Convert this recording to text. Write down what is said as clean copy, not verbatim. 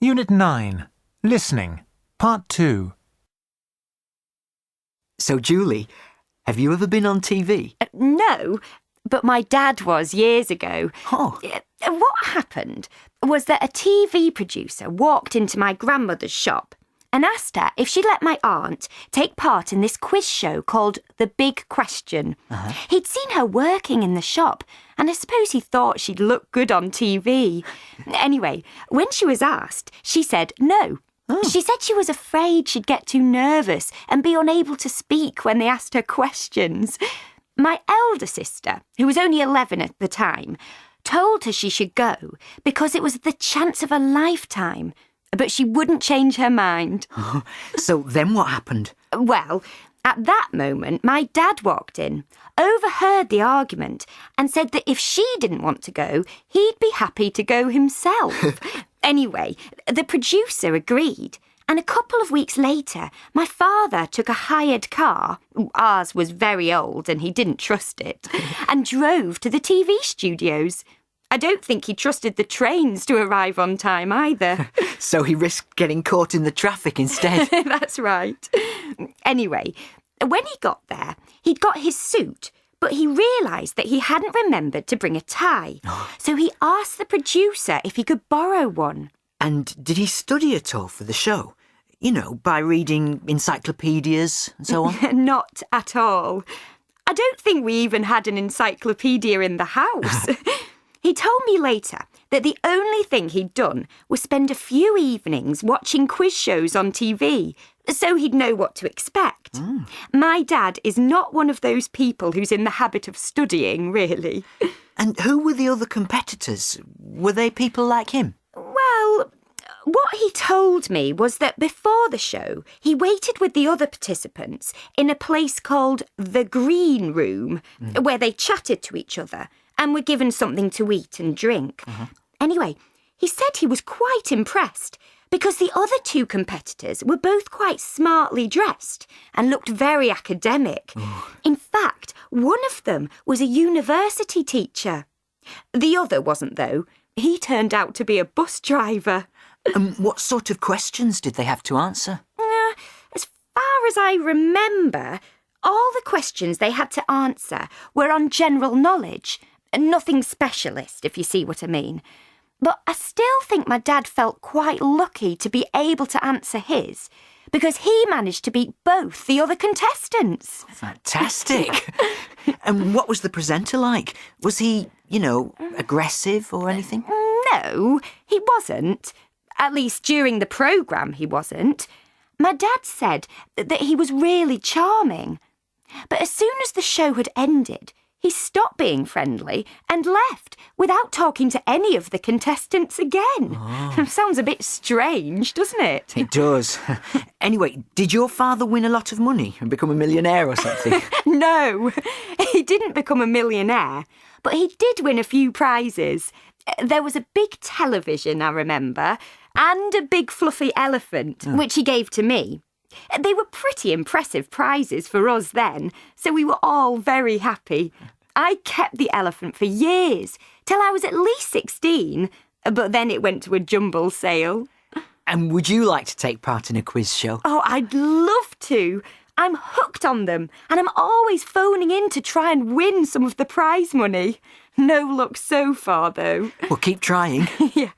Unit 9. Listening. Part 2. So, Julie, have you ever been on TV? No, but my dad was years ago. Oh. What happened was that a TV producer walked into my grandmother's shop and asked her if she'd let my aunt take part in this quiz show called The Big Question. He'd seen her working in the shop, and I suppose he thought she'd look good on TV. Anyway, when she was asked, she said no. She said she was afraid she'd get too nervous and be unable to speak when they asked her questions. My elder sister, who was only 11 at the time, told her she should go because it was the chance of a lifetime. But she wouldn't change her mind. So then what happened? Well, at that moment, my dad walked in, overheard the argument, and said that if she didn't want to go, he'd be happy to go himself. Anyway, the producer agreed, and a couple of weeks later, my father took a hired car, ours was very old and he didn't trust it, and drove to the TV studios. I don't think he trusted the trains to arrive on time either. So he risked getting caught in the traffic instead. That's right. Anyway, when he got there, he'd got his suit, but he realised that he hadn't remembered to bring a tie. So he asked the producer if he could borrow one. And did he study at all for the show? You know, by reading encyclopedias and so on? Not at all. I don't think we even had an encyclopedia in the house. He told me later that the only thing he'd done was spend a few evenings watching quiz shows on TV, so he'd know what to expect. My dad is not one of those people who's in the habit of studying, really. And who were the other competitors? Were they people like him? Well, what he told me was that before the show, he waited with the other participants in a place called the Green Room, where they chatted to each other and were given something to eat and drink. Anyway, he said he was quite impressed because the other two competitors were both quite smartly dressed and looked very academic. In fact, one of them was a university teacher. The other wasn't, though. He turned out to be a bus driver. And what sort of questions did they have to answer? As far as I remember, all the questions they had to answer were on general knowledge. Nothing specialist, if you see what I mean. But I still think my dad felt quite lucky to be able to answer his, because he managed to beat both the other contestants. Fantastic. And what was the presenter like? Was he, aggressive or anything? No, he wasn't. At least during the programme he wasn't. My dad said that he was really charming. But as soon as the show had ended, he stopped being friendly and left without talking to any of the contestants again. Sounds a bit strange, doesn't it? It does. Anyway, did your father win a lot of money and become a millionaire or something? No, he didn't become a millionaire, but he did win a few prizes. There was a big television, I remember, and a big fluffy elephant, which he gave to me. They were pretty impressive prizes for us then, so we were all very happy. I kept the elephant for years, till I was at least 16, but then it went to a jumble sale. And would you like to take part in a quiz show? Oh, I'd love to. I'm hooked on them, and I'm always phoning in to try and win some of the prize money. No luck so far, though. Well, keep trying. Yeah.